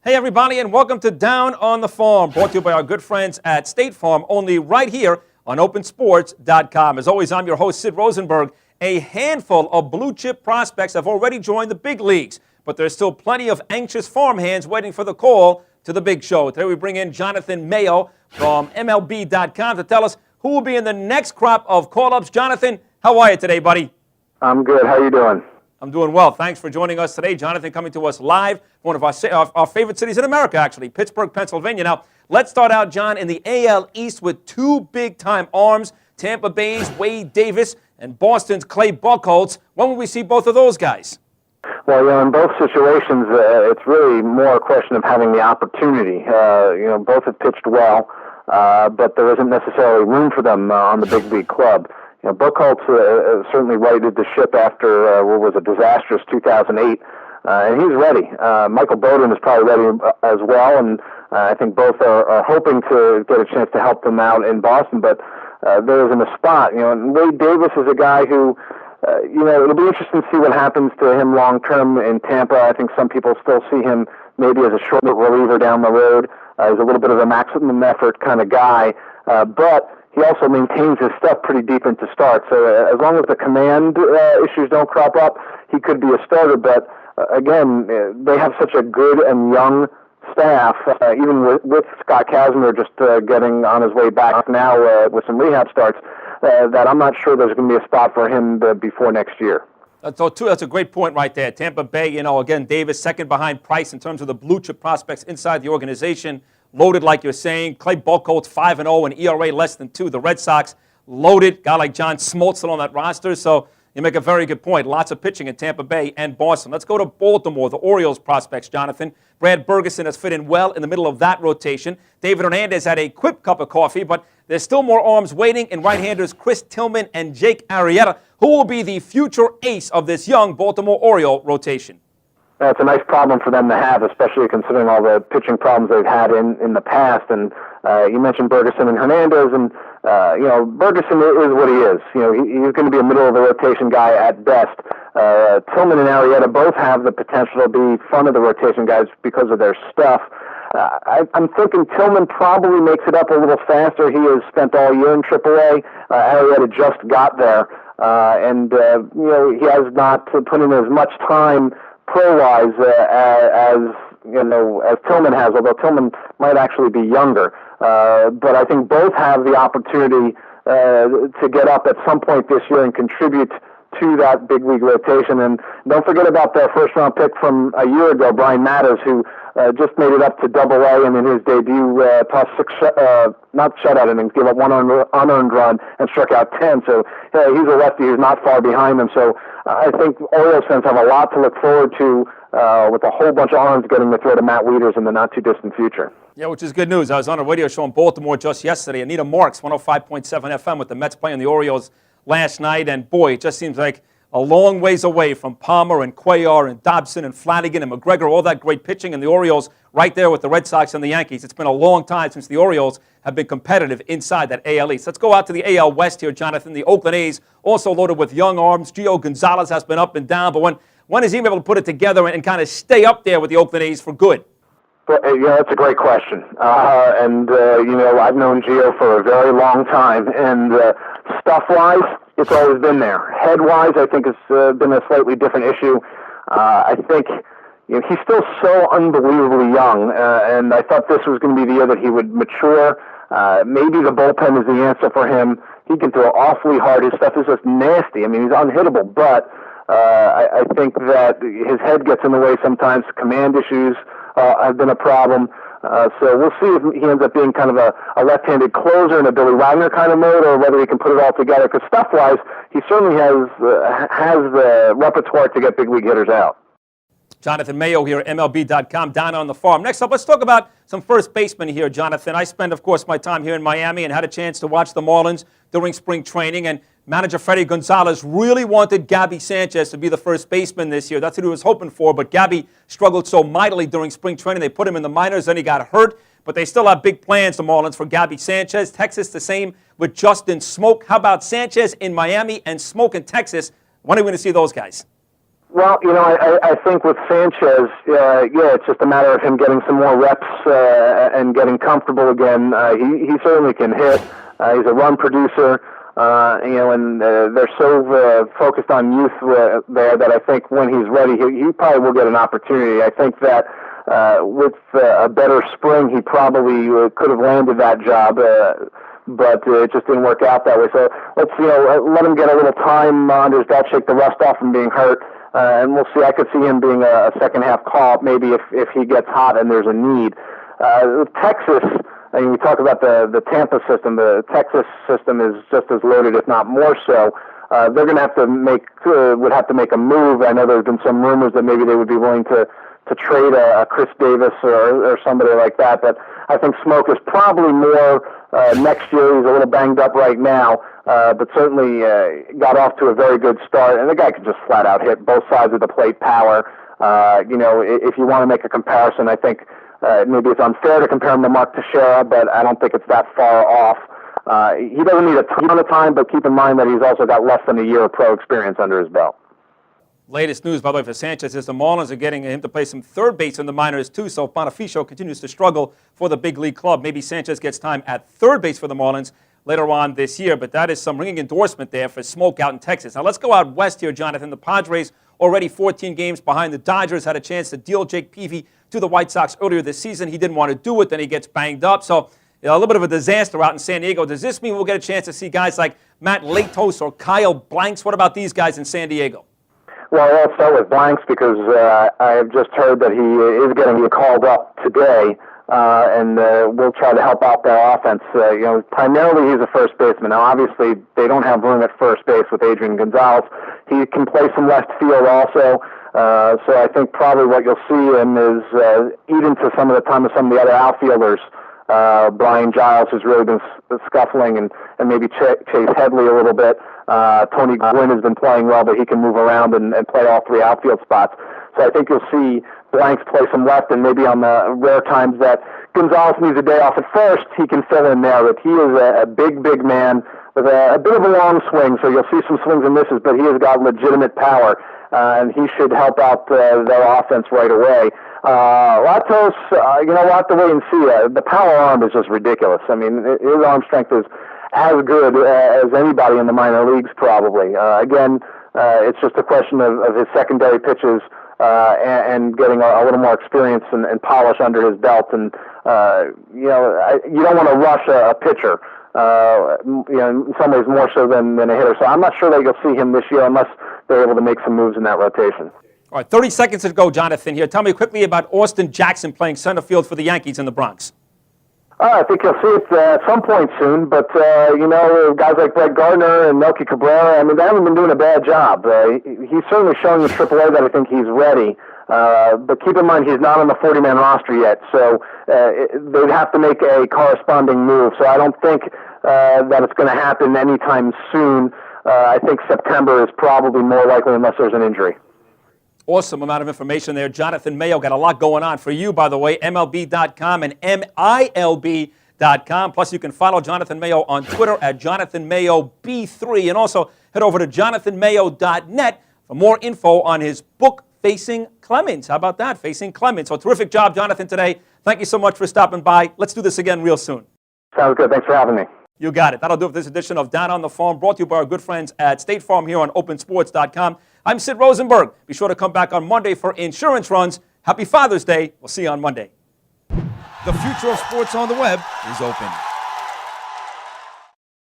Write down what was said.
Hey everybody, and welcome to Down on the Farm, brought to you by our good friends at State Farm, only right here on opensports.com. As always, I'm your host, Sid Rosenberg. A handful of blue chip prospects have already joined the big leagues, but there's still plenty of anxious farmhands waiting for the call to the big show. Today we bring in Jonathan Mayo from MLB.com to tell us who will be in the next crop of call-ups. Jonathan, how are you today, buddy? I'm good. How you doing? I'm doing well. Thanks for joining us today. Jonathan coming to us live from one of our favorite cities in America, actually, Pittsburgh, Pennsylvania. Now, let's start out, John, in the AL East with two big-time arms, Tampa Bay's Wade Davis and Boston's Clay Buchholz. When will we see both of those guys? Well, in both situations, it's really more a question of having the opportunity. Both have pitched well, but there isn't necessarily room for them on the big league club. Buchholz certainly righted the ship after what was a disastrous 2008, and he's ready. Michael Bowden is probably ready as well, and I think both are hoping to get a chance to help them out in Boston, but there isn't a spot. And Wade Davis is a guy who, it'll be interesting to see what happens to him long term in Tampa. I think some people still see him maybe as a short reliever down the road. He's a little bit of a maximum effort kind of guy, but he also maintains his stuff pretty deep into start. So as long as the command issues don't crop up, he could be a starter. But again, they have such a good and young staff, even with Scott Kazmir just getting on his way back now with some rehab starts, that I'm not sure there's going to be a spot for him before next year. That's a great point right there. Tampa Bay, again, Davis second behind Price in terms of the blue chip prospects inside the organization. Loaded, like you're saying. Clay Buchholz 5-0 and ERA less than 2. The Red Sox loaded. Guy like John Smoltz still on that roster. So you make a very good point. Lots of pitching in Tampa Bay and Boston. Let's go to Baltimore, the Orioles prospects, Jonathan. Brad Bergeson has fit in well in the middle of that rotation. David Hernandez had a quick cup of coffee, but there's still more arms waiting in right-handers Chris Tillman and Jake Arrieta, who will be the future ace of this young Baltimore Oriole rotation. It's a nice problem for them to have, especially considering all the pitching problems they've had in the past. And you mentioned Bergeson and Hernandez, and Bergeson is what he is. He's going to be a middle-of-the-rotation guy at best. Tillman and Arrieta both have the potential to be front-of-the-rotation guys because of their stuff. I'm thinking Tillman probably makes it up a little faster. He has spent all year in AAA. Arrieta just got there, and he has not put in as much time pro-wise as Tillman has, although Tillman might actually be younger. But I think both have the opportunity to get up at some point this year and contribute to that big league rotation. And don't forget about their first-round pick from a year ago, Brian Matters, who just made it up to Double-A, and in his debut tossed six, not shutout innings, gave up one unearned run and struck out 10. So he's a lefty who's not far behind them. So I think Orioles fans have a lot to look forward to with a whole bunch of arms getting the throw to Matt Wieters in the not-too-distant future. Yeah, which is good news. I was on a radio show in Baltimore just yesterday. Anita Marks, 105.7 FM with the Mets playing the Orioles last night. And, boy, it just seems like a long ways away from Palmer and Cuellar and Dobson and Flanagan and McGregor, all that great pitching, and the Orioles right there with the Red Sox and the Yankees. It's been a long time since the Orioles have been competitive inside that AL East. Let's go out to the AL West here, Jonathan. The Oakland A's also loaded with young arms. Gio Gonzalez has been up and down, but when is he able to put it together and kind of stay up there with the Oakland A's for good? That's a great question. I've known Gio for a very long time, and stuff-wise, it's always been there. Head-wise, I think it's been a slightly different issue. I think he's still so unbelievably young, and I thought this was going to be the year that he would mature. Maybe the bullpen is the answer for him. He can throw awfully hard. His stuff is just nasty. I mean, he's unhittable, but I think that his head gets in the way sometimes. Command issues have been a problem. So we'll see if he ends up being kind of a left-handed closer in a Billy Wagner kind of mode, or whether he can put it all together. Because stuff-wise, he certainly has the repertoire to get big league hitters out. Jonathan Mayo here at MLB.com, Down on the Farm. Next up, let's talk about some first basemen here, Jonathan. I spent, of course, my time here in Miami and had a chance to watch the Marlins during spring training, and manager Freddie Gonzalez really wanted Gabby Sanchez to be the first baseman this year. That's what he was hoping for, but Gabby struggled so mightily during spring training. They put him in the minors, then he got hurt, but they still have big plans, the Marlins, for Gabby Sanchez. Texas, the same with Justin Smoke. How about Sanchez in Miami and Smoke in Texas? When are we going to see those guys? Well, I think with Sanchez, it's just a matter of him getting some more reps and getting comfortable again. He certainly can hit. He's a run producer, and they're so focused on youth there that I think when he's ready, he probably will get an opportunity. I think that with a better spring, he probably could have landed that job. But it just didn't work out that way. So let's let him get a little time under his belt, shake the rust off from being hurt, and we'll see. I could see him being a second half call-up maybe if he gets hot and there's a need. Texas, I mean, we talk about the Tampa system. The Texas system is just as loaded, if not more so. They're going to have to would have to make a move. I know there's been some rumors that maybe they would be willing to trade a Chris Davis or somebody like that. But I think Smoke is probably more next year. He's a little banged up right now, but certainly got off to a very good start. And the guy can just flat out hit both sides of the plate power. If you want to make a comparison, I think maybe it's unfair to compare him to Mark Teixeira, but I don't think it's that far off. He doesn't need a ton of time, but keep in mind that he's also got less than a year of pro experience under his belt. Latest news, by the way, for Sanchez is the Marlins are getting him to play some third base in the minors, too. So if Bonifacio continues to struggle for the big league club, maybe Sanchez gets time at third base for the Marlins later on this year. But that is some ringing endorsement there for Smoke out in Texas. Now let's go out west here, Jonathan. The Padres already 14 games behind the Dodgers, had a chance to deal Jake Peavy to the White Sox earlier this season. He didn't want to do it. Then he gets banged up. So a little bit of a disaster out in San Diego. Does this mean we'll get a chance to see guys like Matt Latos or Kyle Blanks? What about these guys in San Diego? Well, I'll start with Blanks because I have just heard that he is getting called up today, and we'll try to help out their offense. Primarily he's a first baseman. Now, obviously, they don't have room at first base with Adrian Gonzalez. He can play some left field also, so I think probably what you'll see him is eat into some of the time of some of the other outfielders. Brian Giles has really been scuffling, and maybe Chase Headley a little bit. Tony Gwynn has been playing well, but he can move around and play all three outfield spots. So I think you'll see Blanks play some left, and maybe on the rare times that Gonzalez needs a day off at first, he can fill in there. But he is a big, big man with a bit of a long swing, so you'll see some swings and misses, but he has got legitimate power, and he should help out their offense right away. Latos, we'll have to wait and see. The power arm is just ridiculous. I mean, his arm strength is as good as anybody in the minor leagues, probably. Again, it's just a question of his secondary pitches and getting a little more experience and polish under his belt. And you don't want to rush a pitcher. In some ways more so than a hitter. So I'm not sure that you'll see him this year unless they're able to make some moves in that rotation. All right, 30 seconds to go, Jonathan, here. Tell me quickly about Austin Jackson playing center field for the Yankees in the Bronx. I think you'll see it at some point soon, but, guys like Brett Gardner and Melky Cabrera, I mean, they haven't been doing a bad job. He's certainly showing in AAA that I think he's ready, but keep in mind he's not on the 40-man roster yet, so they'd have to make a corresponding move, so I don't think that it's going to happen anytime soon. I think September is probably more likely unless there's an injury. Awesome amount of information there. Jonathan Mayo got a lot going on for you, by the way. MLB.com and MILB.com. Plus, you can follow Jonathan Mayo on Twitter at JonathanMayoB3. And also head over to JonathanMayo.net for more info on his book, Facing Clemens. How about that? Facing Clemens. So terrific job, Jonathan, today. Thank you so much for stopping by. Let's do this again real soon. Sounds good. Thanks for having me. You got it. That'll do it for this edition of Down on the Farm, brought to you by our good friends at State Farm here on OpenSports.com. I'm Sid Rosenberg. Be sure to come back on Monday for Insurance Runs. Happy Father's Day. We'll see you on Monday. The future of sports on the web is open.